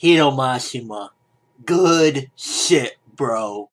Hiro Mashima. Good shit, bro.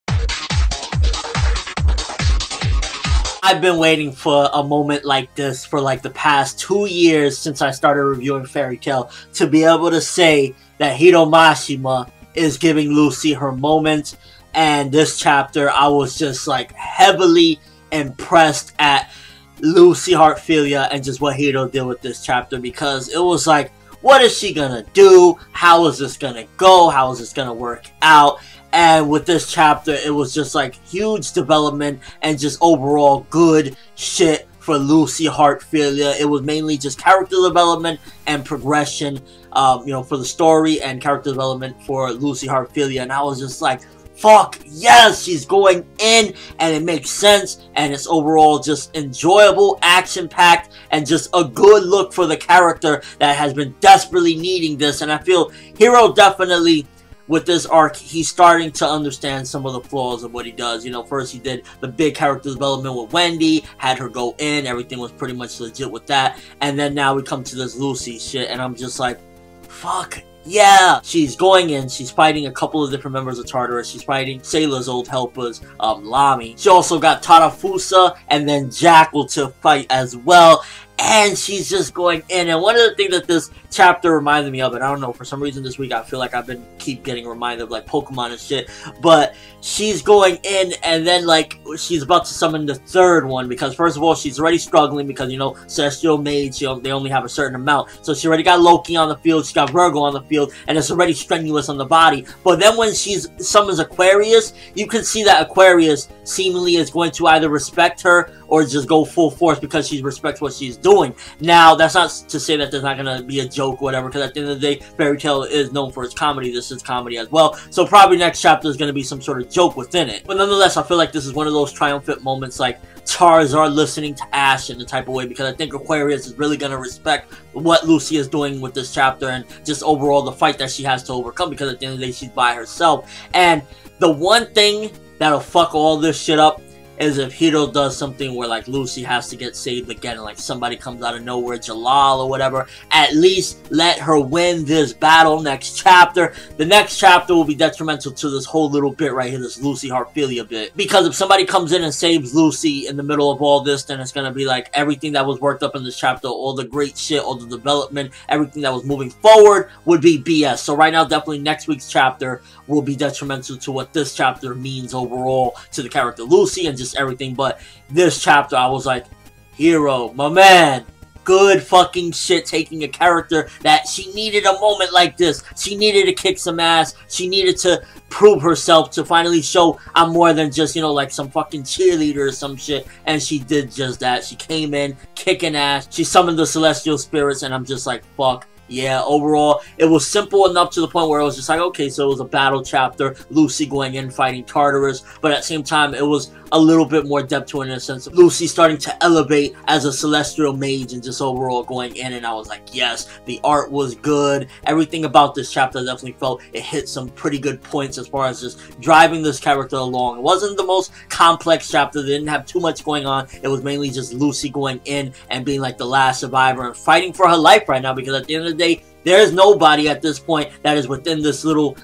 I've been waiting for a moment like this for like the past 2 years since I started reviewing Fairy Tail to be able to say that Hiro Mashima is giving Lucy her moment. And this chapter, I was just like heavily impressed at Lucy Heartfilia and just what Hiro did with this chapter, because it was like, what is she gonna do? How is this gonna go? How is this gonna work out? And with this chapter, it was just like huge development and just overall good shit for Lucy Heartfilia. It was mainly just character development and progression, for the story, and character development for Lucy Heartfilia. And I was just like, fuck yes, she's going in, and it makes sense, and it's overall just enjoyable, action-packed, and just a good look for the character that has been desperately needing this. And I feel Hiro definitely, with this arc, he's starting to understand some of the flaws of what he does. First he did the big character development with Wendy, had her go in, everything was pretty much legit with that, and then now we come to this Lucy shit, and I'm just like, fuck yeah! She's going in, she's fighting a couple of different members of Tartarus, she's fighting Sailor's old helpers, Lami. She also got Tarafusa and then Jackal to fight as well. And she's just going in. And one of the things that this chapter reminded me of, and I don't know, for some reason this week I feel like I've been keep getting reminded of like Pokemon and shit, but she's going in, and then like she's about to summon the third one, because first of all she's already struggling because Celestial Mage, they only have a certain amount, so she already got Loki on the field, she got Virgo on the field, and it's already strenuous on the body. But then when she summons Aquarius, you can see that Aquarius seemingly is going to either respect her or just go full force because she respects what she's doing. Now, that's not to say that there's not going to be a joke or whatever, because at the end of the day, Fairy Tail is known for its comedy. This is comedy as well. So probably next chapter is going to be some sort of joke within it. But nonetheless, I feel like this is one of those triumphant moments, like Charizard listening to Ash in the type of way, because I think Aquarius is really going to respect what Lucy is doing with this chapter and just overall the fight that she has to overcome, because at the end of the day, she's by herself. And the one thing that'll fuck all this shit up is if Hiro does something where like Lucy has to get saved again, and like somebody comes out of nowhere, Jalal or whatever. At least let her win this battle next chapter. The next chapter will be detrimental to this whole little bit right here, this Lucy Heartfilia bit. Because if somebody comes in and saves Lucy in the middle of all this, then it's gonna be like everything that was worked up in this chapter, all the great shit, all the development, everything that was moving forward would be BS. So right now, definitely next week's chapter will be detrimental to what this chapter means overall to the character Lucy and just everything. But this chapter, I was like, Hiro, my man, good fucking shit, taking a character that she needed a moment like this. She needed to kick some ass. She needed to prove herself, to finally show I'm more than just, like some fucking cheerleader or some shit. And she did just that. She came in kicking ass. She summoned the celestial spirits, and I'm just like, fuck yeah. Overall, it was simple enough to the point where it was just like, okay, so it was a battle chapter, Lucy going in fighting Tartarus, but at the same time it was a little bit more depth to it, in a sense of Lucy starting to elevate as a celestial mage and just overall going in. And I was like, yes, the art was good. Everything about this chapter, I definitely felt it hit some pretty good points as far as just driving this character along. It wasn't the most complex chapter, they didn't have too much going on. It was mainly just Lucy going in and being like the last survivor and fighting for her life right now, because at the end of the day, there's nobody at this point that is within this little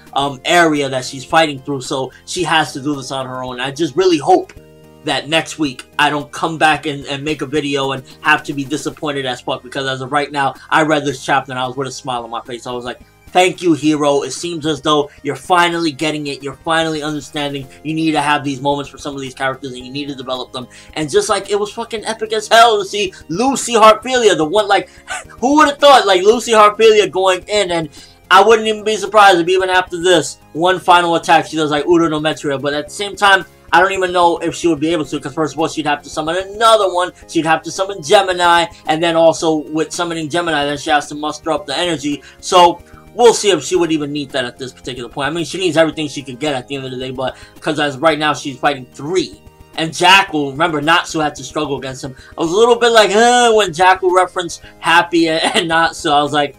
area that she's fighting through, so she has to do this on her own. I just really hope that next week I don't come back and make a video and have to be disappointed as fuck, because as of right now, I read this chapter and I was with a smile on my face. I was like, thank you, Hiro. It seems as though you're finally getting it. You're finally understanding. You need to have these moments for some of these characters, and you need to develop them. And just like, it was fucking epic as hell to see Lucy Heartfilia, the one, like, who would have thought, like, Lucy Heartfilia going in, and I wouldn't even be surprised if even after this one final attack, she does like Udo no Metria. But at the same time, I don't even know if she would be able to, because first of all, she'd have to summon another one, she'd have to summon Gemini, and then also with summoning Gemini, then she has to muster up the energy. So we'll see if she would even need that at this particular point. I mean, she needs everything she could get at the end of the day, but because as right now, she's fighting 3. And Jackal, remember, Natsu had to struggle against him. I was a little bit like, when Jackal referenced Happy and Natsu, I was like,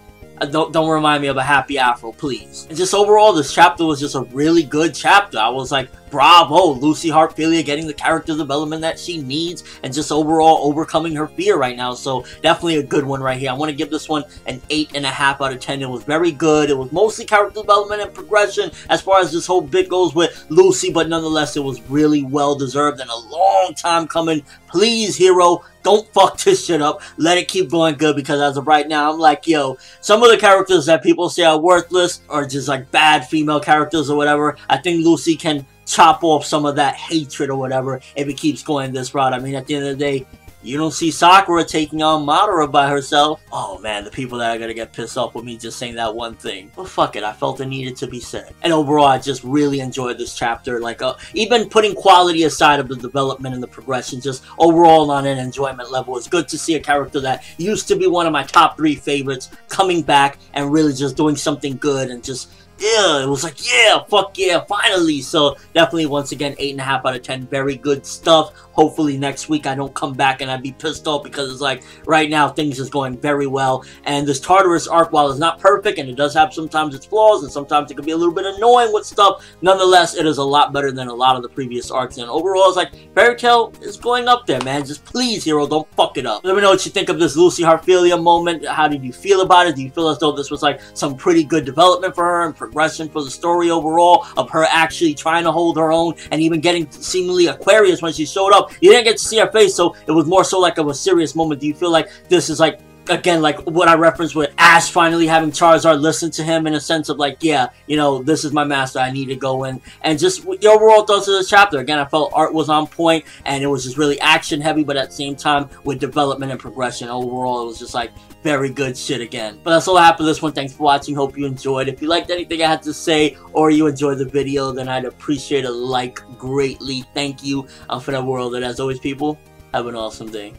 don't remind me of a Happy Afro, please. And just overall, this chapter was just a really good chapter. I was like, bravo, Lucy Heartfilia getting the character development that she needs and just overall overcoming her fear right now. So definitely a good one right here. I want to give this one an 8.5 out of 10. It was very good. It was mostly character development and progression as far as this whole bit goes with Lucy, but nonetheless, it was really well deserved and a long time coming. Please, hero, don't fuck this shit up. Let it keep going good, because as of right now, I'm like, yo, some of the characters that people say are worthless or just like bad female characters or whatever, I think Lucy can chop off some of that hatred or whatever if it keeps going this route. I mean, at the end of the day, you don't see Sakura taking on Madara by herself. Oh man, the people that are gonna get pissed off with me just saying that one thing. But fuck it, I felt it needed to be said. And overall, I just really enjoyed this chapter. Like, even putting quality aside of the development and the progression, just overall on an enjoyment level, it's good to see a character that used to be one of my top 3 favorites coming back and really just doing something good and just, yeah, it was like, yeah, fuck yeah, finally. So definitely, once again, 8.5 out of 10. Very good stuff. Hopefully next week I don't come back and I'd be pissed off, because it's like, right now things is going very well. And this Tartarus arc, while it's not perfect and it does have sometimes its flaws and sometimes it can be a little bit annoying with stuff, nonetheless, it is a lot better than a lot of the previous arcs. And overall, it's like, Fairy Tail is going up there, man. Just please, hero, don't fuck it up. Let me know what you think of this Lucy Heartfilia moment. How did you feel about it? Do you feel as though this was like some pretty good development for her and progression for the story overall, of her actually trying to hold her own and even getting seemingly Aquarius when she showed up? You didn't get to see her face, so it was more so like of a serious moment. Do you feel like this is like, again, like what I referenced with Ash finally having Charizard listen to him in a sense of like, yeah, you know, this is my master, I need to go in. And just the overall thoughts of this chapter, again, I felt art was on point and it was just really action heavy, but at the same time with development and progression. Overall, it was just like very good shit again. But that's all I have for this one. Thanks for watching. Hope you enjoyed. If you liked anything I had to say or you enjoyed the video, then I'd appreciate a like greatly. Thank you. I'm ForneverWorld, and as always, people, have an awesome day.